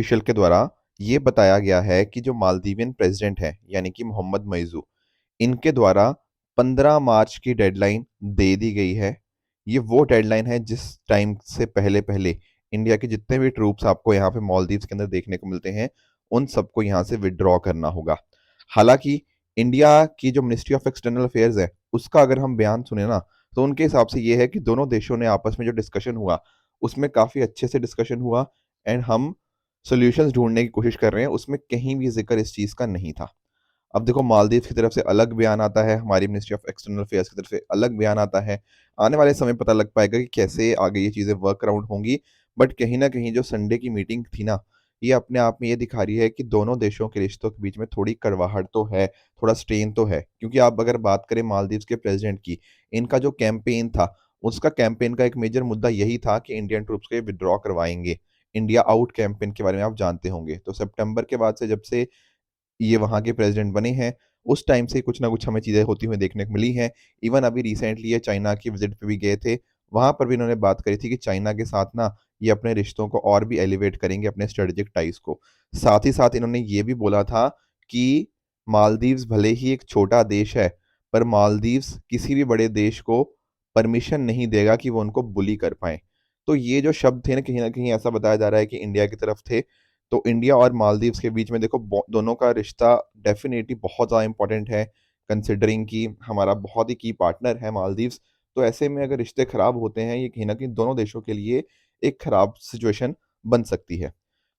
Official के द्वारा ये बताया गया है कि जो मालदीवियन प्रेसिडेंट है यानी कि मोहम्मद मईजू, इनके द्वारा 15 मार्च की डेडलाइन दे दी गई है। ये वो डेडलाइन है जिस टाइम से पहले पहले इंडिया के जितने भी ट्रूप्स आपको यहाँ पे मालदीव्स के अंदर देखने को मिलते हैं, उन सबको यहाँ से विड्रॉ करना होगा। हालांकि इंडिया की जो मिनिस्ट्री ऑफ एक्सटर्नल अफेयर्स है, उसका अगर हम बयान सुने ना, तो उनके हिसाब से ये है कि दोनों देशों ने आपस में जो डिस्कशन हुआ, उसमें काफ़ी अच्छे से डिस्कशन हुआ एंड हम सॉल्यूशंस ढूंढने की कोशिश कर रहे हैं। उसमें कहीं भी जिक्र इस चीज़ का नहीं था। अब देखो, मालदीव की तरफ से अलग बयान आता है, हमारी मिनिस्ट्री ऑफ एक्सटर्नल अफेयर्स की तरफ से अलग बयान आता है। आने वाले समय पता लग पाएगा कि कैसे आगे ये चीज़ें वर्क अराउंड होंगी। बट कहीं ना कहीं जो संडे की मीटिंग थी ना, ये अपने आप में ये दिखा रही है कि दोनों देशों के रिश्तों के बीच में थोड़ी कड़वाहट तो है, थोड़ा स्ट्रेन तो है। क्योंकि आप अगर बात करें मालदीव के प्रेसिडेंट की, इनका जो कैंपेन था, उसका कैंपेन का एक मेजर मुद्दा यही था कि इंडियन ट्रूप्स को विड्रॉ करवाएंगे। इंडिया आउट कैंपेन के बारे में आप जानते होंगे। तो सितंबर के बाद से जब से ये वहाँ के प्रेसिडेंट बने हैं, उस टाइम से कुछ ना कुछ हमें चीज़ें होती हुई देखने को मिली हैं। इवन अभी रिसेंटली ये चाइना की विजिट पे भी गए थे। वहाँ पर भी इन्होंने बात करी थी कि चाइना के साथ ना ये अपने रिश्तों को और भी एलिवेट करेंगे, अपने स्ट्रेटेजिक टाइज को। साथ ही साथ इन्होंने ये भी बोला था कि मालदीव्स भले ही एक छोटा देश है, पर मालदीव्स किसी भी बड़े देश को परमिशन नहीं देगा कि वो उनको बुली कर पाए। तो ये जो शब्द थे ना कहीं ऐसा बताया जा रहा है कि इंडिया की तरफ थे। तो इंडिया और मालदीव्स के बीच में देखो, दोनों का रिश्ता डेफिनेटली बहुत ज़्यादा इंपॉर्टेंट है, कंसिडरिंग कि हमारा बहुत ही की पार्टनर है मालदीव्स। तो ऐसे में अगर रिश्ते खराब होते हैं, ये कहीं ना कहीं दोनों देशों के लिए एक खराब सिचुएशन बन सकती है।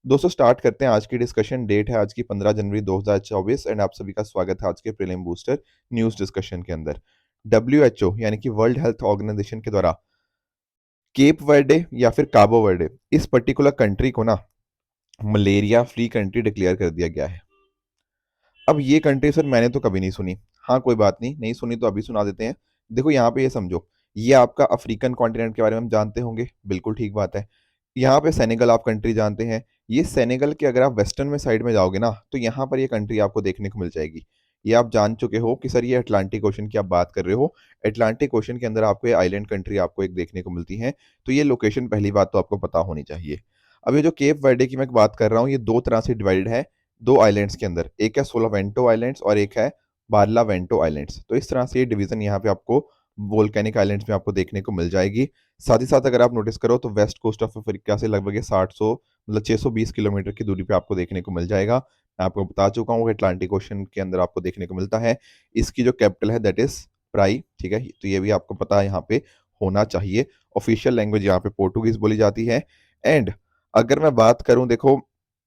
दोस्तों, स्टार्ट करते हैं आज की डिस्कशन। डेट है आज की 15 जनवरी 2024 एंड आप सभी का स्वागत है आज के प्रीलिम बूस्टर न्यूज़ डिस्कशन के अंदर। WHO यानी कि वर्ल्ड हेल्थ ऑर्गेनाइजेशन के द्वारा केप वर्डे या फिर काबो वर्डे, इस पर्टिकुलर कंट्री को ना मलेरिया फ्री कंट्री डिक्लेयर कर दिया गया है। अब ये कंट्री सर मैंने तो कभी नहीं सुनी। हाँ, कोई बात नहीं, नहीं सुनी तो अभी सुना देते हैं। देखो यहाँ पे ये समझो, ये आपका अफ्रीकन कॉन्टिनेंट के बारे में हम जानते होंगे, बिल्कुल ठीक बात है। यहाँ पे सेनेगल आप कंट्री जानते हैं। ये सेनेगल के अगर आप वेस्टर्न में साइड में जाओगे ना, तो यहाँ पर ये कंट्री आपको देखने को मिल जाएगी। ये आप जान चुके हो कि सर ये अटलांटिक ओशन की आप बात कर रहे हो। अटलांटिक ओशन के अंदर आपको ये आइलैंड कंट्री आपको एक देखने को मिलती है। तो ये लोकेशन पहली बात तो आपको पता होनी चाहिए। अब ये जो केप वर्डे की मैं बात कर रहा हूँ, ये दो तरह से डिवाइडेड है, दो आइलैंड्स के अंदर। एक है सोलावेंटो आइलैंड्स और एक है बारलावेंटो आइलैंड्स। तो इस तरह से ये डिवीजन यहाँ पे आपको वोल्केनिक आइलैंड्स में आपको देखने को मिल जाएगी। साथ ही साथ अगर आप नोटिस करो तो वेस्ट कोस्ट ऑफ अफ्रीका से लगभग ये 600 मतलब 620 किलोमीटर की दूरी पे आपको देखने को मिल जाएगा। मैं आपको बता चुका हूँ कि अटलांटिक ओशन के अंदर आपको देखने को मिलता है। इसकी जो कैपिटल है दैट इज प्राई, ठीक है। तो ये भी आपको पता है यहाँ पे होना चाहिए। ऑफिशियल लैंग्वेज यहाँ पे पोर्टुगीज बोली जाती है। एंड अगर मैं बात करूं, देखो,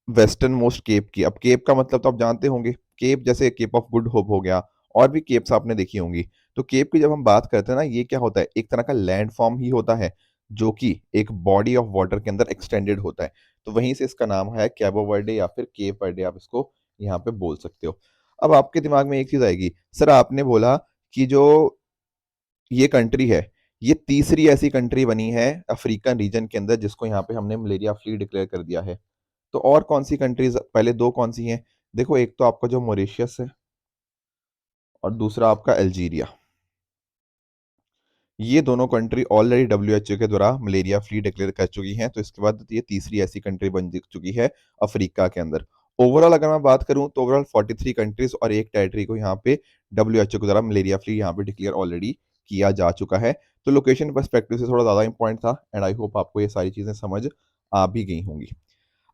वेस्टर्न मोस्ट केप की, अब केप का मतलब तो आप जानते होंगे, केप जैसे केप ऑफ गुड होप हो गया, और भी केप्स आपने देखी होंगी। तो केप की जब हम बात करते हैं ना, ये क्या होता है, एक तरह का लैंड फॉर्म ही होता है जो कि एक बॉडी ऑफ वाटर के अंदर एक्सटेंडेड होता है। तो वहीं से इसका नाम है कैबो वर्डे या फिर केप वर्डे, आप इसको यहाँ पे बोल सकते हो। अब आपके दिमाग में एक चीज आएगी, सर आपने बोला कि जो ये कंट्री है, ये तीसरी ऐसी कंट्री बनी है अफ्रीकन रीजन के अंदर जिसको यहाँ पे हमने मलेरिया फ्री डिक्लेयर कर दिया है। तो और कौन सी कंट्रीज, पहले दो कौन सी हैं? देखो, एक तो आपका जो मॉरिशियस है और दूसरा आपका अल्जीरिया। ये दोनों कंट्री ऑलरेडी WHO के द्वारा मलेरिया फ्री डिक्लेयर कर चुकी हैं। तो इसके बाद ये तीसरी ऐसी कंट्री बन चुकी है अफ्रीका के अंदर। ओवरऑल अगर मैं बात करूं तो ओवरऑल 43 कंट्रीज और एक टेरिटरी को यहाँ पे WHO के द्वारा मलेरिया फ्री यहाँ पे डिक्लेयर ऑलरेडी किया जा चुका है। तो लोकेशन पर्सपेक्टिव से थोड़ा ज़्यादा इंपॉर्टेंट था एंड आई होप आपको ये सारी चीज़ें समझ आ भी गई होंगी।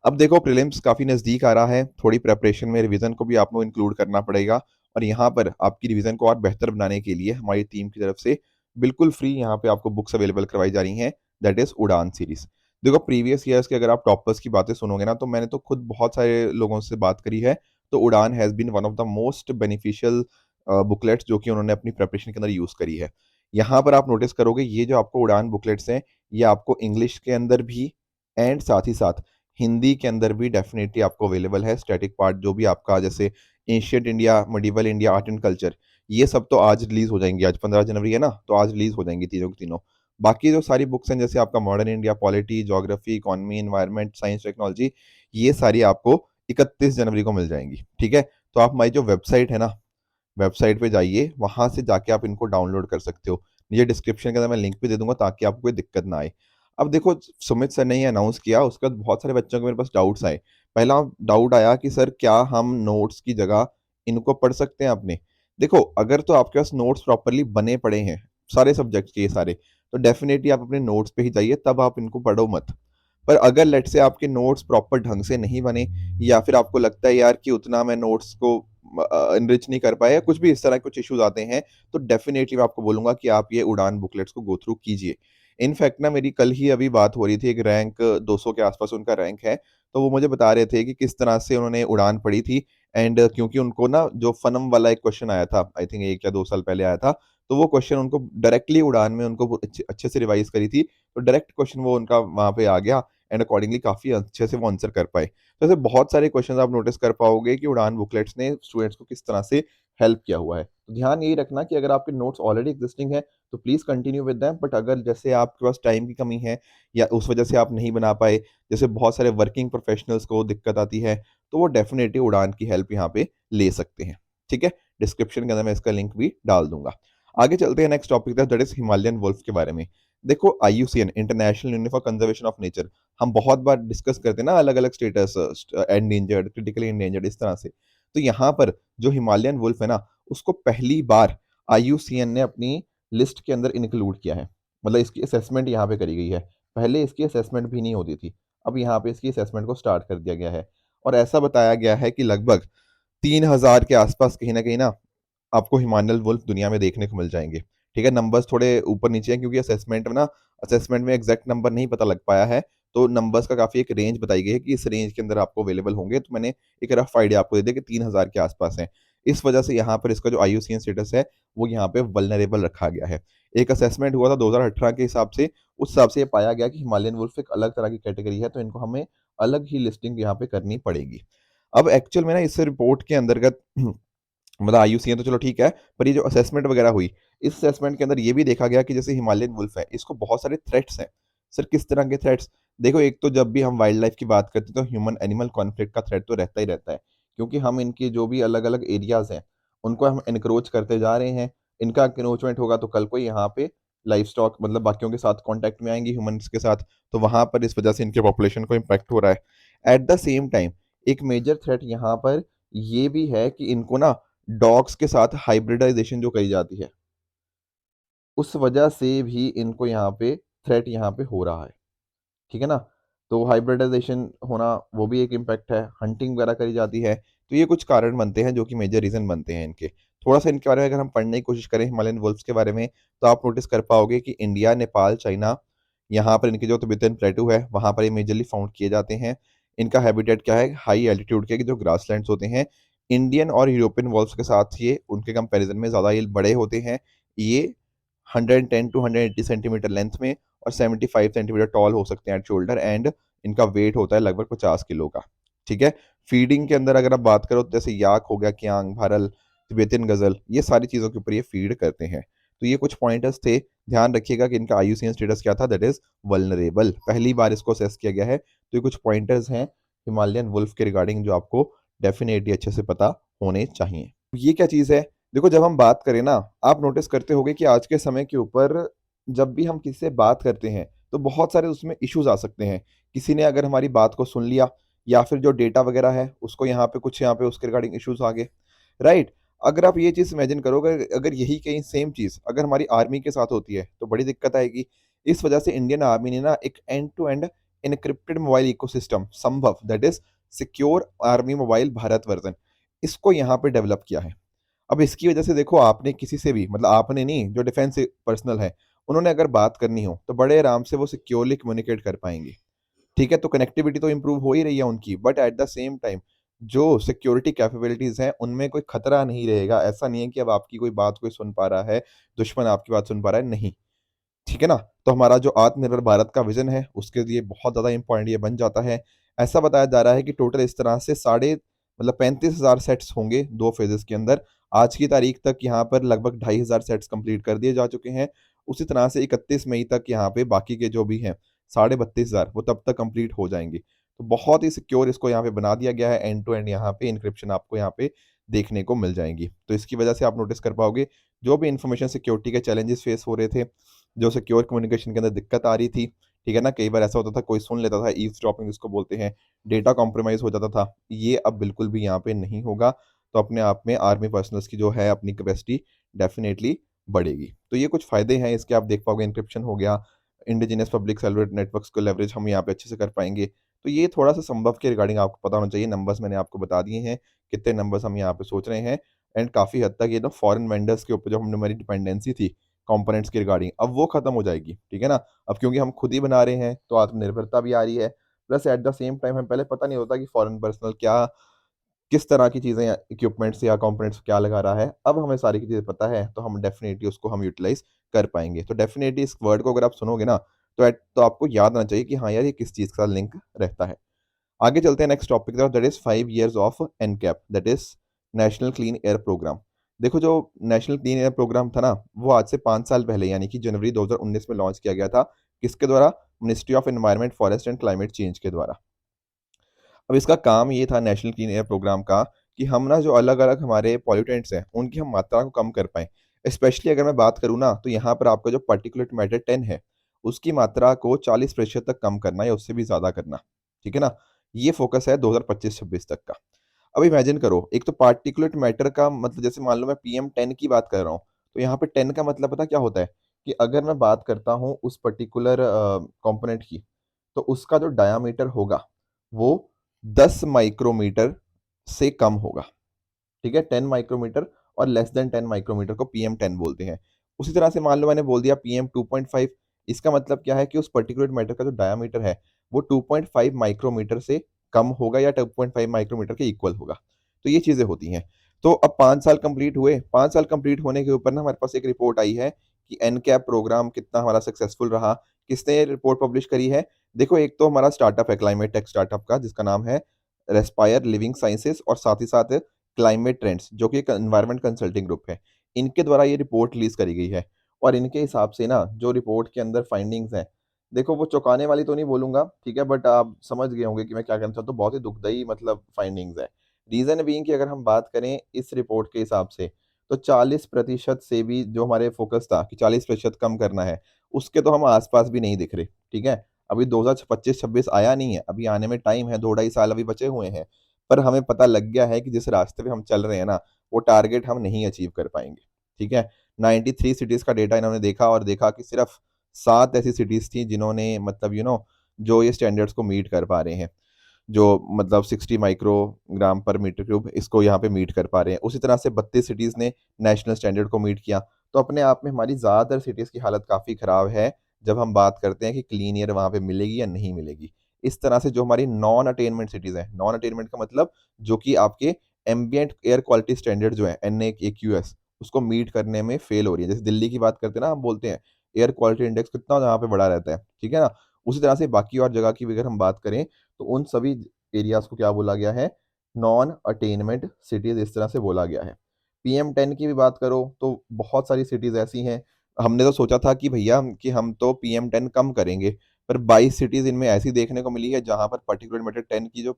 अब देखो, प्रीलिम्स काफ़ी नज़दीक आ रहा है, थोड़ी प्रेपरेशन में रिवीजन को भी आपको इंक्लूड करना पड़ेगा। और यहाँ पर आपकी रिवीजन को और बेहतर बनाने के लिए हमारी टीम की तरफ से बिल्कुल फ्री यहाँ पे आपको बुक्स अवेलेबल करवाई जा रही हैं, दैट इज़ उड़ान सीरीज। देखो, प्रीवियस ईयर्स के अगर आप टॉपर्स की बातें सुनोगे ना, तो मैंने तो खुद बहुत सारे लोगों से बात करी है। तो Udaan has been one of the most beneficial booklets जो कि उन्होंने अपनी प्रेपरेशन के अंदर यूज़ करी है। यहाँ पर आप नोटिस करोगे, ये जो आपको उड़ान बुकलेट्स हैं, ये आपको इंग्लिश के अंदर भी एंड साथ ही साथ हिंदी के अंदर भी डेफिनेटली आपको अवेलेबल है। स्टैटिक पार्ट जो भी आपका, जैसे ancient India, medieval India, art and culture, ये सब तो आज रिलीज हो जाएंगी। आज 15 जनवरी है ना, तो आज रिलीज हो जाएंगी तीनों की तीनों। बाकी जो सारी बुक्स हैं, जैसे आपका modern India, polity, geography, economy, environment, science, technology, ये सारी आपको 31 जनवरी को मिल जाएंगी, ठीक है। तो आप हमारी जो वेबसाइट है ना, वेबसाइट पे जाइए, वहां से जाके आप इनको डाउनलोड कर सकते हो। नीचे डिस्क्रिप्शन के अंदर मैं लिंक भी दे दूंगा ताकि आपको कोई दिक्कत ना आए। अब देखो, सुमित सर ने ये अनाउंस किया, उसके बाद बहुत सारे बच्चों के मेरे पास डाउट्स आए। पहला डाउट आया कि सर क्या हम नोट्स की जगह इनको पढ़ सकते हैं अपने? देखो, अगर तो आपके पास नोट्स प्रॉपर्ली बने पड़े हैं, सारे सब्जेक्ट के ये सारे, तो डेफिनेटली आप अपने नोट्स पे ही जाइए, तब आप इनको पढ़ो मत। पर अगर लेट से आपके नोट्स प्रॉपर ढंग से नहीं बने, या फिर आपको लगता है यार कि उतना मैं नोट्स को एनरिच नहीं कर पाया, या कुछ भी इस तरह के कुछ इश्यूज आते हैं, तो डेफिनेटली मैं आपको बोलूंगा कि आप ये उड़ान बुकलेट्स को गो थ्रू कीजिए। इनफैक्ट ना, मेरी कल ही अभी बात हो रही थी, एक रैंक 200 के आसपास उनका रैंक है, तो वो मुझे बता रहे थे कि किस तरह से उन्होंने उड़ान पढ़ी थी। एंड क्योंकि उनको ना जो फनम वाला एक क्वेश्चन आया था, आई थिंक 1 या 2 साल पहले आया था, तो वो क्वेश्चन उनको डायरेक्टली उड़ान में उनको अच्छे अच्छे से रिवाइज करी थी, तो डायरेक्ट क्वेश्चन वो उनका वहां पे आ गया, एंड अकॉर्डिंगली काफी अच्छे से वो आंसर कर पाए। तो ऐसे बहुत सारे क्वेश्चंस आप नोटिस कर पाओगे कि उड़ान बुकलेट्स ने स्टूडेंट्स को किस तरह से हेल्प किया हुआ है। तो ध्यान यही रखना कि अगर आपके नोट्स ऑलरेडी एग्जिस्टिंग है, तो please continue with them, but अगर जैसे आपके पास टाइम की कमी है, या उस वजह से आप नहीं बना पाए, जैसे बहुत सारे वर्किंग प्रोफेशनल्स को दिक्कत आती है, तो वो डेफिनेटली उड़ान की हेल्प यहाँ पे ले सकते हैं। ठीक है, डिस्क्रिप्शन के अंदर मैं इसका लिंक भी डाल दूंगा। आगे चलते हैं नेक्स्ट टॉपिक तक, दैट इज हिमालयन वुल्फ के बारे में। देखो, IUCN, international union for conservation of nature, हम बहुत बार डिस्कस करते हैं ना अलग अलग स्टेटस, एंडेंजर्ड, क्रिटिकली एंडेंजर्ड, इस तरह से। तो यहाँ पर जो हिमालयन वुल्फ है ना, उसको पहली बार आईयूसीएन ने अपनी लिस्ट के अंदर इंक्लूड किया है। मतलब इसकी असेसमेंट यहाँ पे करी गई है। पहले इसकी असेसमेंट भी नहीं होती थी, अब यहाँ पे इसकी असेसमेंट को स्टार्ट कर दिया गया है। और ऐसा बताया गया है कि लगभग 3,000 के आसपास कहीं ना आपको हिमालयन वुल्फ दुनिया में देखने को मिल जाएंगे। ठीक है, नंबर्स थोड़े ऊपर नीचे हैं, क्योंकि असेसमेंट में एग्जैक्ट नंबर नहीं पता लग पाया है, तो नंबर्स का काफी एक रेंज बताई गई है कि इस रेंज के अंदर आपको अवेलेबल होंगे। तो मैंने एक रफ आइडिया आपको दे दिया कि 3,000 के आसपास है। इस वजह से यहाँ पर इसका जो आईयूसीएन स्टेटस है, वो यहाँ पे वल्नरेबल रखा गया है। एक असेसमेंट हुआ था 2018 के हिसाब से, उस हिसाब से ये पाया गया कि हिमालयन वुल्फ एक अलग तरह की कैटेगरी है, तो इनको हमें अलग ही लिस्टिंग यहाँ पे करनी पड़ेगी। अब एक्चुअल में ना, इस रिपोर्ट के अंतर्गत मतलब आईयूसीएन तो चलो ठीक है, पर ये जो असेसमेंट वगैरह हुई, इस असेसमेंट के अंदर ये भी देखा गया कि जैसे हिमालयन वुल्फ है, इसको बहुत सारे थ्रेट्स हैं। सर, किस तरह के थ्रेट्स? देखो, एक तो जब भी हम वाइल्ड लाइफ की बात करते हैं, तो ह्यूमन एनिमल कॉन्फ्लिक्ट का थ्रेट तो रहता ही रहता है, क्योंकि हम इनके जो भी अलग अलग एरियाज हैं, उनको हम एनक्रोच करते जा रहे हैं। इनका एनक्रोचमेंट होगा तो कल को यहाँ पे लाइफ स्टॉक, मतलब बाकियों के साथ कॉन्टेक्ट में आएंगे ह्यूमंस के साथ, तो वहां पर इस वजह से इनके पॉपुलेशन को इम्पैक्ट हो रहा है। एट द सेम टाइम, एक मेजर थ्रेट यहाँ पर ये भी है कि इनको ना डॉग्स के साथ हाइब्रिडाइजेशन जो करी जाती है, उस वजह से भी इनको यहाँ पे थ्रेट यहाँ पे हो रहा है। ठीक है ना? तो हाइब्रिडाइजेशन होना, वो भी एक इम्पैक्ट है, हंटिंग वगैरह करी जाती है, तो ये कुछ कारण बनते हैं जो कि मेजर रीजन बनते हैं इनके। थोड़ा सा इनके बारे में अगर हम पढ़ने की कोशिश करें हिमालयन वुल्फ्स के बारे में, तो आप नोटिस कर पाओगे कि इंडिया, नेपाल, चाइना, यहाँ पर इनके जो तिब्बतन प्लेटू है, वहाँ पर ये मेजरली फाउंड किए जाते हैं। इनका हैबिटेट क्या है? हाई एल्टीट्यूड के जो ग्रासलैंड्स होते हैं। इंडियन और यूरोपियन वॉल्व्स के साथ ये उनके कंपैरिजन में ज़्यादा ये बड़े होते हैं। ये 110 टू 180 सेंटीमीटर लेंथ में और 75 सेंटीमीटर टॉल हो सकते हैं एट शोल्डर, एंड इनका वेट होता है लगभग 50 किलो का। ठीक है, फीडिंग के अंदर अगर आप बात करो, तो जैसे याक हो गया, क्यांग, भारल, तिब्बतन गजल, ये सारी चीज़ों के ऊपर ये फीड करते हैं। तो ये कुछ पॉइंटर्स थे। ध्यान रखिएगा कि इनका आईयूसीएन स्टेटस क्या था, दैट इज वल्नरेबल। पहली बार इसको असेस किया गया है, तो ये कुछ पॉइंटर्स हैं हिमालयन वुल्फ के रिगार्डिंग जो आपको डेफिनेटली अच्छे से पता होने चाहिए। ये क्या चीज़ है? देखो, जब हम बात करें ना, आप नोटिस करते होंगे कि आज के समय के ऊपर जब भी हम किसी से बात करते हैं, तो बहुत सारे उसमें इश्यूज आ सकते हैं। किसी ने अगर हमारी बात को सुन लिया, या फिर जो डेटा वगैरह है उसको यहाँ पे कुछ, यहाँ पे उसके रिगार्डिंग इश्यूज आ गए, राइट? अगर आप ये चीज़ इमेजिन करो, अगर अगर यही कहीं सेम चीज़ अगर हमारी आर्मी के साथ होती है, तो बड़ी दिक्कत आएगी। इस वजह से इंडियन आर्मी ने ना एक end to end encrypted mobile ecosystem Sambhav, that is secure army mobile Bharat version, इसको यहाँ पे डेवलप किया है। अब इसकी वजह से देखो, आपने किसी से भी, मतलब आपने नहीं, जो डिफेंस पर्सनल है, उन्होंने अगर बात करनी हो, तो बड़े आराम से वो सिक्योरली कम्युनिकेट कर पाएंगे। ठीक है, तो कनेक्टिविटी तो इंप्रूव हो ही रही है उनकी, but at the same time जो सिक्योरिटी कैपेबिलिटीज हैं, उनमें कोई खतरा नहीं रहेगा। ऐसा नहीं है कि अब आपकी कोई बात कोई सुन पा रहा है, दुश्मन आपकी बात सुन पा रहा है, नहीं। ठीक है ना? तो हमारा जो आत्मनिर्भर भारत का विजन है, उसके लिए बहुत ज़्यादा इंपॉर्टेंट ये बन जाता है। ऐसा बताया जा रहा है कि टोटल इस तरह से साढ़े, मतलब 35,000 सेट्स होंगे 2 फेजेस के अंदर। आज की तारीख तक यहाँ पर लगभग 2,500 सेट्स कंप्लीट कर दिए जा चुके हैं। उसी तरह से 31 मई तक यहाँ पे बाकी के जो भी हैं 32,500, वो तब तक कंप्लीट हो जाएंगे। तो बहुत ही सिक्योर इसको यहाँ पे बना दिया गया है, एंड टू एंड यहाँ पे इंक्रिप्शन आपको यहाँ पे देखने को मिल जाएंगी। तो इसकी वजह से आप नोटिस कर पाओगे, जो भी इंफॉर्मेशन सिक्योरिटी के चैलेंजेस फेस हो रहे थे, जो सिक्योर कम्युनिकेशन के अंदर दिक्कत आ रही थी, ठीक है ना। कई बार ऐसा होता था, कोई सुन लेता था, ईव्सड्रॉपिंग जिसको बोलते हैं, डेटा कॉम्प्रोमाइज़ हो जाता था। ये अब बिल्कुल भी यहाँ पे नहीं होगा। तो अपने आप में आर्मी पर्सनल्स की जो है अपनी कैपेसिटी डेफ़िनेटली बढ़ेगी। तो ये कुछ फ़ायदे हैं इसके, आप देख पाओगे, एन्क्रिप्शन हो गया, इंडिजिनस पब्लिक सर्वर नेटवर्क्स को लेवरेज हम यहाँ पे अच्छे से कर पाएँगे। तो ये थोड़ा-सा संभव के रिगार्डिंग आपको पता होना चाहिए। नंबर्स मैंने आपको बता दिए हैं, कितने नंबर्स हम यहाँ पे सोच रहे हैं, एंड काफ़ी हद तक ये ना फॉरेन वेंडर्स के ऊपर जो हम हमारी डिपेंडेंसी थी कंपोनेंट्स के रिगार्डिंग, अब वो खत्म हो जाएगी, ठीक है ना। अब क्योंकि हम खुद ही बना रहे हैं तो आत्मनिर्भरता भी आ रही है, plus at the same time हमें पहले पता नहीं होता कि फॉरेन पर्सनल क्या किस तरह की चीज़ें या इक्विपमेंट्स या कंपोनेंट्स क्या लगा रहा है। अब हमें सारी की चीज़ें पता है, तो हम डेफ़िनेटली उसको हम यूटिलाइज़ कर पाएँगे। तो डेफ़िनेटली इस वर्ड को अगर आप सुनोगे ना, तो आपको याद आना चाहिए कि हाँ यार, ये किस चीज़ के साथ लिंक रहता है। आगे चलते हैं नेक्स्ट टॉपिक की तरफ, that is 5 years of NCAP, that is national clean air programme. देखो, जो नेशनल क्लीन एयर प्रोग्राम था ना, वो आज से 5 साल पहले यानी कि जनवरी 2019 में लॉन्च किया गया था। किसके द्वारा? Ministry of environment, forest and climate change के द्वारा। अब इसका काम ये था नेशनल क्लीन एयर प्रोग्राम का, कि हम ना जो अलग-अलग हमारे पॉल्यूटेंट्स हैं, उनकी हम मात्रा को कम कर पाएँ। स्पेशली अगर मैं बात करूँ ना, तो यहाँ पर आपका जो पार्टिकुलेट मैटर 10 है, उसकी मात्रा को 40% तक कम करना या उससे भी ज़्यादा करना। ठीक है ना? ये फ़ोकस है 2025-26 तक का। अब इमेजिन करो, एक तो पार्टिकुलेट मैटर का मतलब, जैसे मान लो मैं पीएम 10 की बात कर रहा हूँ, तो यहाँ पे 10 का मतलब पता क्या होता है? कि अगर मैं बात करता हूँ उस पर्टिकुलर कंपोनेंट की, तो उसका जो डायामीटर होगा, वो 10 माइक्रोमीटर से कम होगा। ठीक है? 10 माइक्रोमीटर और लेस देन 10 माइक्रोमीटर को पीएम 10 बोलते हैं। उसी तरह से मान लो मैंने बोल दिया पीएम 2.5, इसका मतलब क्या है कि उस पर्टिकुलर मैटर का जो डायामीटर है, वो 2.5 माइक्रोमीटर से कम होगा या 2.5 माइक्रोमीटर के इक्वल होगा। तो ये चीज़ें होती हैं। तो अब 5 साल कंप्लीट हुए, 5 साल कंप्लीट होने के ऊपर ना हमारे पास एक रिपोर्ट आई है कि एनकैप प्रोग्राम कितना हमारा सक्सेसफुल रहा। किसने ये रिपोर्ट पब्लिश करी है? देखो, एक तो हमारा स्टार्टअप है, क्लाइमेट टेक स्टार्टअप का, जिसका नाम है रेस्पायर लिविंग साइंसेज़, और साथ ही साथ क्लाइमेट ट्रेंड्स, जो कि एक एनवायरनमेंट कंसल्टिंग ग्रुप है। इनके द्वारा ये रिपोर्ट रिलीज़ करी गई है, और इनके हिसाब से ना जो रिपोर्ट के अंदर फाइंडिंग्स हैं, देखो वो चौंकाने वाली तो नहीं बोलूँगा, ठीक है, बट आप समझ गए होंगे कि मैं क्या कहना चाहता हूँ। बहुत ही दुखदाई मतलब फाइंडिंग्स है। रीज़न बीइंग कि अगर हम बात करें इस रिपोर्ट के हिसाब से, तो 40% से भी जो हमारे फ़ोकस था कि 40% कम करना है, उसके तो हम आस-पास भी नहीं दिख रहे, ठीक है? अभी 2025-26 आया नहीं है, अभी आने में टाइम है, 2 ढाई साल अभी बचे हुए हैं। पर हमें पता लग गया है कि जिस रास्ते पे हम चल रहे हैं ना, वो टारगेट हम नहीं अचीव कर पाएँगे, ठीक है? 93 सिटीज़ का डेटा इन्होंने देखा, और देखा कि सिर्फ़ 7 ऐसी सिटीज़ थी जिन्होंने मतलब जो ये स्टैंडर्ड्स को मीट कर पा रहे हैं। जो मतलब 60 माइक्रोग्राम पर मीटर क्यूब, इसको यहाँ पे मीट कर पा रहे हैं। उसी तरह से 32 सिटीज़ ने नेशनल स्टैंडर्ड को मीट किया। तो अपने आप में हमारी ज़्यादातर सिटीज़ की हालत काफ़ी ख़राब है, जब हम बात करते हैं कि क्लीन एयर वहाँ पे मिलेगी या नहीं मिलेगी। इस तरह से जो हमारी नॉन अटेनमेंट सिटीज़ हैं, नॉन अटेनमेंट का मतलब जो कि आपके एम्बिएंट एयर क्वालिटी स्टैंडर्ड जो है एनएक्यूएस, उसको मीट करने में फेल हो रही है। जैसे दिल्ली की बात करते हैं ना, हम बोलते हैं एयर क्वालिटी इंडेक्स कितना यहाँ पे बढ़ा रहता है, ठीक है ना? उसी तरह से बाकी और जगह की भी अगर हम बात करें, तो उन सभी एरियाज़ को क्या बोला गया है? नॉन अटेनमेंट सिटीज़, इस तरह से बोला गया है। पीएम 10 की भी बात करो तो बहुत सारी सिटीज़ ऐसी हैं, हमने तो सोचा था कि भैया कि हम तो पीएम 10 कम करेंगे, पर 22 सिटीज़ इनमें ऐसी देखने को मिली है जहाँ पर पार्टिकुलर मैटर 10 की जो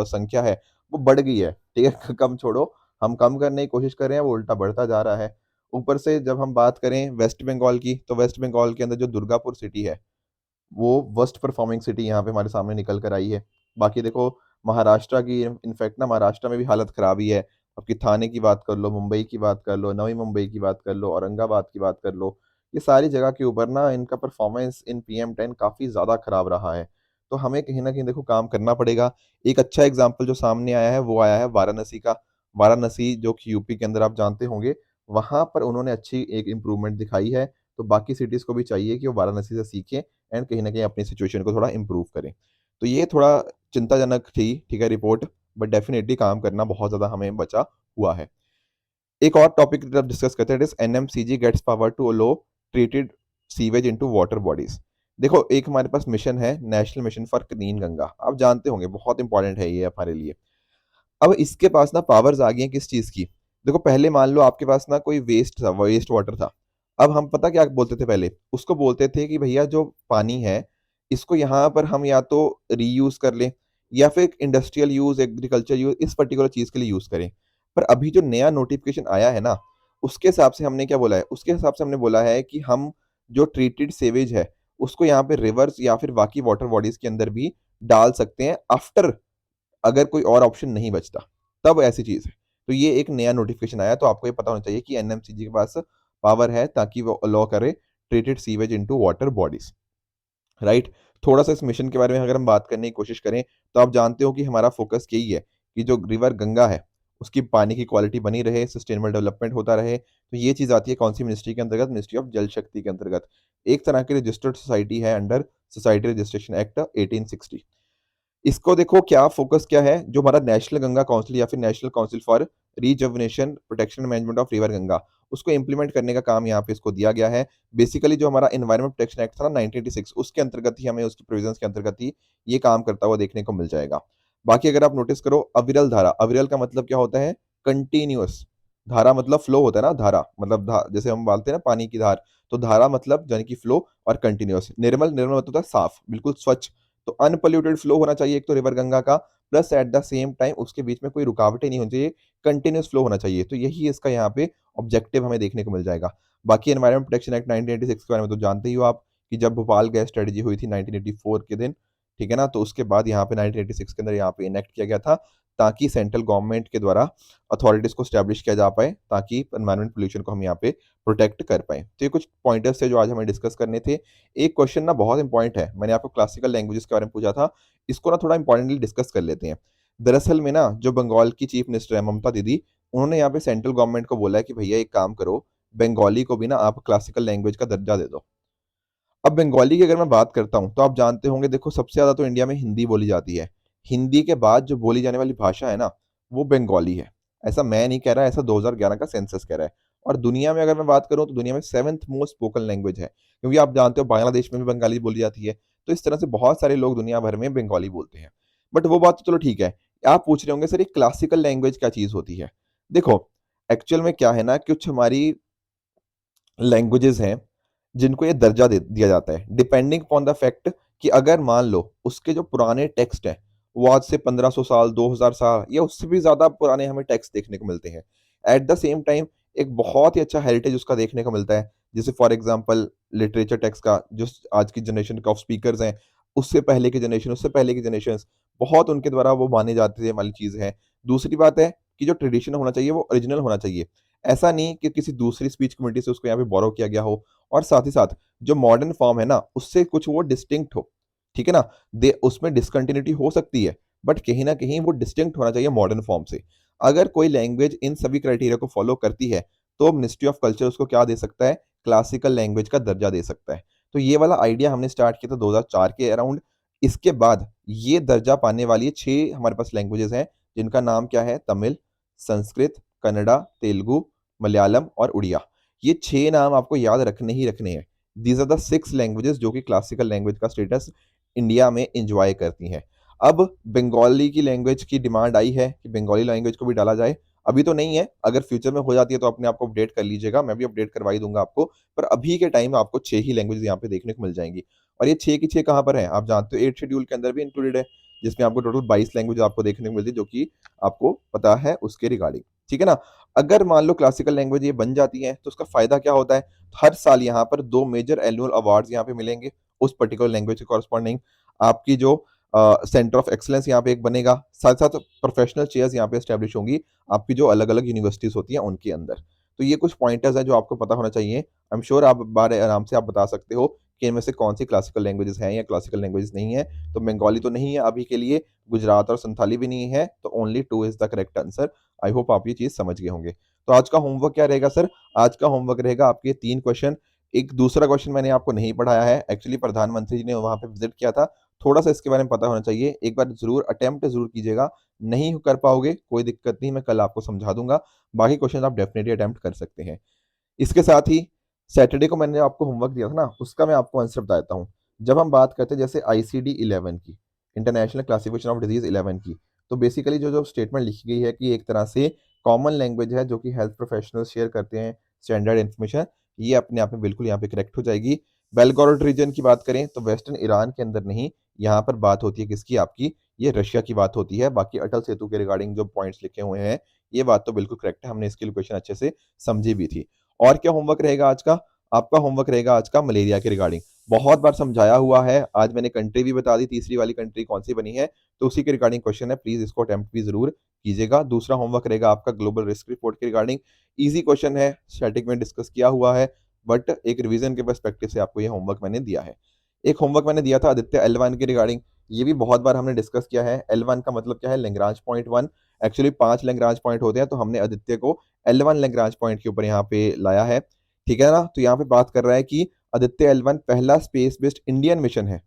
संख्या है, वो बढ़ गई है, ठीक है? कम छोड़ो, हम कम करने की कोशिश कर रहे हैं, वो उल्टा बढ़ता जा रहा है। ऊपर से जब हम बात करें वेस्ट बंगाल की, तो वेस्ट बंगाल के अंदर जो दुर्गापुर सिटी है, वो वर्स्ट परफॉर्मिंग सिटी यहाँ पे हमारे सामने निकल कर आई है। बाकी देखो, महाराष्ट्र की इनफैक्ट ना महाराष्ट्र में भी हालत खराब ही है। आपकी थाने की बात कर लो, मुंबई की बात कर लो, नवी मुंबई की बात कर लो, औरंगाबाद की बात कर लो। ये सारी जगह के ऊपर ना इनका परफॉर्मेंस इन पीएम 10 काफ़ी ज़्यादा खराब रहा है। तो हमें कहीं न कहीं देखो काम करना पड़ेगा। एक अच्छा एग्ज़ाम्पल जो सामने आया है, वो आया है वाराणसी का। वाराणसी जो कि यूपी के अंदर आप जानते होंगे, वहाँ पर उन्होंने अच्छी एक इम्प्रूवमेंट दिखाई है। तो बाकी सिटीज़ को भी चाहिए कि वो वाराणसी से सीखें एंड कहीं न कहीं अपनी सिचुएशन को थोड़ा इम्प्रूव करें। तो ये थोड़ा चिंताजनक थी, ठीक है, रिपोर्ट, बट डेफ़िनिटली काम करना बहुत ज़्यादा हमें बचा हुआ है। एक और टॉपिक जब डिस्कस करते हैं, it is NMCG gets power to allow treated sewage into water bodies. देखो, एक हमारे पास मिशन है, national mission for clean Ganga. आप जानते होंगे बहुत इंपॉर्टेंट है ये हमारे लिए। अब इसके पास ना पावर्स आ गई हैं किस चीज़ की? देखो, पहले मान लो आपके पास ना कोई वेस्ट था, वेस्ट वाटर था। अब हम पता क्या बोलते थे पहले? उसको बोलते थे कि भैया जो पानी है, इसको यहाँ पर हम या तो रीयूज़ कर लें, या फिर इंडस्ट्रियल यूज़, एग्रीकल्चर यूज़, इस पर्टिकुलर चीज़ के लिए यूज़ करें। पर अभी जो नया नोटिफ़िकेशन आया है ना, उसके हिसाब से हमने क्या बोला है? उसके हिसाब से हमने बोला है कि हम जो ट्रीटेड सीवेज है, उसको यहाँ पे रिवर्स या फिर बाकी वाटर बॉडीज के अंदर भी डाल सकते हैं आफ्टर, अगर कोई और ऑप्शन नहीं बचता तब ऐसी चीज है। तो ये एक नया नोटिफिकेशन आया, तो आपको ये पता होना चाहिए कि एनएमसीजी के पास पावर है ताकि वो अलाउ करे treated sewage into water bodies, right. थोड़ा सा इस मिशन के बारे में अगर हम बात करने की कोशिश करें तो आप जानते हो कि हमारा फोकस यही है कि जो रिवर गंगा है उसकी पानी की क्वालिटी बनी रहे, सस्टेनेबल डेवलपमेंट होता रहे। तो ये चीज आती है कौन सी मिनिस्ट्री के अंतर्गत? मिनिस्ट्री ऑफ जल शक्ति के अंतर्गत। एक तरह की रजिस्टर्ड सोसाइटी है अंडर सोसाइटी रजिस्ट्रेशन एक्ट 1860। इसको देखो क्या फोकस क्या है, जो हमारा नेशनल गंगा काउंसिल या फिर national council for rejuvenation protection management of river Ganga, उसको इंप्लीमेंट करने का काम यहाँ पे इसको दिया गया है। बेसिकली जो हमारा एनवायरमेंट प्रोटेक्शन एक्ट था ना 1986, उसके अंतर्गत ही हमें, उसकी प्रोविजंस के अंतर्गत ही ये काम करता हुआ देखने को मिल जाएगा। बाकी अगर आप नोटिस करो, अविरल धारा, अविरल का मतलब क्या होता है? कंटिन्यूअस। धारा मतलब फ्लो होता है ना, धारा मतलब जैसे हम बोलते हैं ना पानी की धार, तो धारा मतलब यानी कि फ्लो, और कंटिन्यूअस। निर्मल, निर्मल मतलब होता है साफ, बिल्कुल स्वच्छ। तो अनपोल्यूटेड फ्लो होना चाहिए एक तो रिवर गंगा का, plus at the same time उसके बीच में कोई रुकावटें नहीं होनी चाहिए, कंटिन्यूअस फ्लो होना चाहिए। तो यही इसका यहाँ पे ऑब्जेक्टिव हमें देखने को मिल जाएगा। बाकी एनवायरमेंट प्रोटेक्शन एक्ट 1986 के बारे में तो जानते ही हो आप, कि जब भोपाल गैस स्ट्रेटेजी हुई थी 1984 के दिन, ठीक है ना, तो उसके बाद यहाँ पे 1986 के अंदर यहाँ पे इनेक्ट किया गया था, ताकि सेंट्रल गवर्नमेंट के द्वारा अथॉरिटीज को स्टैब्लिश किया जा पाए, ताकि एनवायरमेंट पोल्यूशन को हम यहाँ पे प्रोटेक्ट कर पाए। तो ये कुछ पॉइंटर्स थे जो आज हमें डिस्कस करने थे। एक क्वेश्चन ना बहुत इंपॉर्टेंट है, मैंने आपको क्लासिकल लैंग्वेजेस के बारे में पूछा था, इसको ना थोड़ा इंपॉर्टेंटली डिस्कस कर लेते हैं। दरअसल में ना जो बंगाल की चीफ मिनिस्टर है ममता दीदी, उन्होंने यहाँ पे सेंट्रल गवर्नमेंट को बोला है कि भैया एक काम करो, बंगाली को भी ना आप क्लासिकल लैंग्वेज का दर्जा दे दो। अब बंगाली की अगर मैं बात करता हूँ तो आप जानते होंगे, देखो सबसे ज्यादा तो इंडिया में हिंदी बोली जाती है। हिंदी के बाद जो बोली जाने वाली भाषा है ना, वो बंगाली है। ऐसा मैं नहीं कह रहा, ऐसा 2011 का सेंसस कह रहा है। और दुनिया में अगर मैं बात करूँ तो दुनिया में सेवेंथ मोस्ट स्पोकन लैंग्वेज है, क्योंकि आप जानते हो बांग्लादेश में भी बंगाली बोली जाती है। तो इस तरह से बहुत सारे लोग दुनिया भर में बंगाली बोलते हैं। बट वो बात तो चलो ठीक है। आप पूछ रहे होंगे सर ये क्लासिकल लैंग्वेज क्या चीज होती है? देखो, एक्चुअल में क्या है ना, कुछ हमारी लैंग्वेजेस हैं जिनको ये दर्जा दे दिया जाता है डिपेंडिंग अपॉन द फैक्ट कि अगर मान लो उसके जो पुराने टेक्स्ट हैं वो आज से 1500 साल, 2000 साल या उससे भी ज्यादा पुराने हमें टेक्स्ट देखने को मिलते हैं। एट द सेम टाइम एक बहुत ही अच्छा हेरिटेज उसका देखने को मिलता है, जैसे फॉर एग्जांपल लिटरेचर टेक्स्ट का, जो आज की जनरेशन ऑफ स्पीकर्स हैं, उससे पहले की जनरेशन, उससे पहले की जनरेशन, बहुत उनके द्वारा वो माने जाते थे वाली चीज है। दूसरी बात है कि जो ट्रेडिशन होना चाहिए वो ओरिजिनल होना चाहिए, ऐसा नहीं कि किसी दूसरी स्पीच कम्युनिटी से उसको यहाँ पे बोरो किया गया हो। और साथ ही साथ जो मॉडर्न फॉर्म है ना उससे कुछ वो डिस्टिंक्ट हो, ठीक है ना। दे उसमें डिसकंटिन्यूटी हो सकती है, बट कहीं ना कहीं वो डिस्टिंक्ट होना चाहिए मॉडर्न फॉर्म से। अगर कोई लैंग्वेज इन सभी क्राइटेरिया को फॉलो करती है तो मिनिस्ट्री ऑफ कल्चर उसको क्या दे सकता है? क्लासिकल लैंग्वेज का दर्जा दे सकता है। तो ये वाला आइडिया हमने स्टार्ट किया था 2004 के अराउंड। इसके बाद ये दर्जा पाने वाली 6 हमारे पास लैंग्वेजेस हैं, जिनका नाम क्या है? तमिल, संस्कृत, कन्नड़ा, तेलुगु, मलयालम और उड़िया। ये 6 नाम आपको याद रखने ही रखने हैं। दीज आर द 6 लैंग्वेजेस जो कि क्लासिकल लैंग्वेज का स्टेटस इंडिया में एंजॉय करती हैं। अब बंगाली की लैंग्वेज की डिमांड आई है कि बंगाली लैंग्वेज को भी डाला जाए। अभी तो नहीं है, अगर फ्यूचर में हो जाती है तो अपने आप को अपडेट कर लीजिएगा, मैं भी अपडेट करवा ही दूंगा आपको। पर अभी के टाइम में आपको 6 ही लैंग्वेज यहाँ पे देखने को मिल जाएंगी। और ये 6 की 6 कहाँ पर है? आप जानते हो 8 शेड्यूल के अंदर भी इंक्लूडेड है, जिसमें आपको टोटल 22 लैंग्वेज आपको देखने को मिलती है, जो कि आपको पता है उसके रिगार्डिंग, ठीक है ना। अगर मान लो क्लासिकल लैंग्वेज ये बन जाती है तो उसका फायदा क्या होता है? हर साल यहाँ पर 2 मेजर एनुअल अवार्ड्स यहाँ पे मिलेंगे उस पर्टिकुलर लैंग्वेज के कॉरस्पॉन्डिंग। आपकी जो सेंटर ऑफ एक्सलेंस यहाँ पे एक बनेगा, साथ साथ प्रोफेशनल चेयर्स यहाँ पे स्टैब्लिश होंगी आपकी जो अलग अलग यूनिवर्सिटीज होती हैं उनके अंदर। तो ये कुछ पॉइंटर्स हैं जो आपको पता होना चाहिए। आई एम श्योर आप बारे आराम से आप बता सकते हो कि इनमें से कौन सी क्लासिकल लैंग्वेजेस हैं या क्लासिकल लैंग्वेजेस नहीं है। तो बंगाली तो नहीं है अभी के लिए, गुजरात और संथाली भी नहीं है, तो only 2 is the correct answer. I hope आप ये चीज समझ गए होंगे। तो आज का होमवर्क क्या रहेगा सर? आज का होमवर्क रहेगा आपके 3 क्वेश्चन। एक दूसरा क्वेश्चन मैंने आपको नहीं पढ़ाया है, एक्चुअली प्रधानमंत्री जी ने वहां पे विजिट किया था, थोड़ा सा इसके बारे में पता होना चाहिए। एक बार जरूर अटेम्प्ट जरूर कीजिएगा, नहीं कर पाओगे कोई दिक्कत नहीं, मैं कल आपको समझा दूंगा। बाकी क्वेश्चन आप डेफिनेटली अटेम्प्ट कर सकते हैं। इसके साथ ही सैटरडे को मैंने आपको होमवर्क दिया था ना, उसका मैं आपको आंसर बता देता हूँ। जब हम बात करते हैं जैसे आईसीडी 11 की, इंटरनेशनल क्लासिफिकेशन ऑफ डिजीज 11 की, तो बेसिकली जो जो स्टेटमेंट लिखी गई है कि एक तरह से कॉमन लैंग्वेज है जो कि हेल्थ प्रोफेशनल्स शेयर करते हैं स्टैंडर्ड इन्फॉर्मेशन, ये अपने आप में बिल्कुल यहाँ पे करेक्ट हो जाएगी। बेलगोरोड रीजन की बात करें तो वेस्टर्न ईरान के अंदर नहीं, यहाँ पर बात होती है किसकी? आपकी ये रशिया की बात होती है। बाकी अटल सेतु के रिगार्डिंग जो पॉइंट्स लिखे हुए हैं, ये बात तो बिल्कुल करेक्ट है, हमने इसकी लोकेशन अच्छे से समझी भी थी। और क्या होमवर्क रहेगा आज का? आपका होमवर्क रहेगा आज का मलेरिया के रिगार्डिंग। बहुत बार समझाया हुआ है। आज मैंने कंट्री भी बता दी, तीसरी वाली कंट्री कौन सी बनी है, तो उसी के रिगार्डिंग क्वेश्चन है, प्लीज इसको अटेम्प्ट भी जरूर कीजिएगा। दूसरा होमवर्क रहेगा आपका ग्लोबल रिस्क रिपोर्ट के रिगार्डिंग। इजी क्वेश्चन है, स्टैटिक में डिस्कस किया हुआ है, बट एक रिवीजन के पर्सपेक्टिव से आपको ये होमवर्क मैंने दिया है। एक होमवर्क मैंने दिया था आदित्य L1 के रिगार्डिंग, ये भी बहुत बार हमने डिस्कस किया है। L1 का मतलब क्या है, Lagrange point 1। Actually 5 Lagrange point होते हैं, तो हमने आदित्य को L1 लेग्रांज पॉइंट के ऊपर यहाँ पे लाया है, ठीक है ना। तो यहाँ पे बात कर रहा है कि आदित्य L1 पहला स्पेस बेस्ड इंडियन मिशन है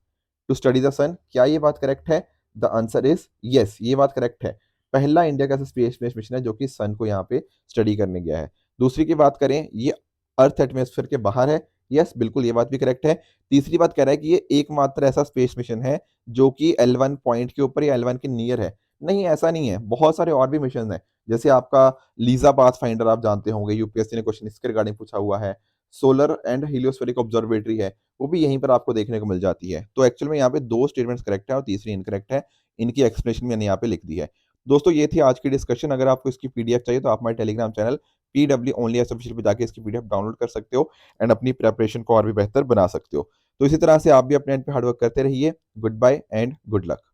टू स्टडी द सन। क्या ये बात करेक्ट है? द आंसर इज यस, ये बात करेक्ट है। पहला इंडिया का स्पेस बेस्ड मिशन है जो कि सन को यहाँ पे स्टडी करने गया है। दूसरी की बात करें, ये अर्थ एटमॉस्फेयर के बाहर है। यस, बिल्कुल ये बात भी करेक्ट है। तीसरी बात कह रहा है कि ये एकमात्र ऐसा स्पेस मिशन है जो कि L1 पॉइंट के ऊपर या L1 के नियर है। नहीं, ऐसा नहीं है, बहुत सारे और भी मिशन है। जैसे आपका लीजा पाथ फाइंडर आप जानते होंगे, यूपीएससी ने क्वेश्चन इसके रिगार्डिंग पूछा हुआ है। सोलर एंड हीलियोस्फेरिक ऑब्जर्वेटरी है, वो भी यहीं पर आपको देखने को मिल जाती है। तो एक्चुअल में यहाँ पे दो स्टेटमेंट्स करेक्ट है और तीसरी इनकरेक्ट है। इनकी एक्सप्लेनेशन मैंने यहाँ पे लिख दी है। दोस्तों, ये थी आज की डिस्कशन। अगर आपको इसकी पीडीएफ चाहिए तो आप हमारे Telegram channel PW only S official पे जाके इसकी पीडीएफ डाउनलोड कर सकते हो एंड अपनी प्रेपरेशन को और भी बेहतर बना सकते हो। तो इसी तरह से आप भी अपने एंड पे हार्डवर्क करते रहिए। Goodbye and good luck.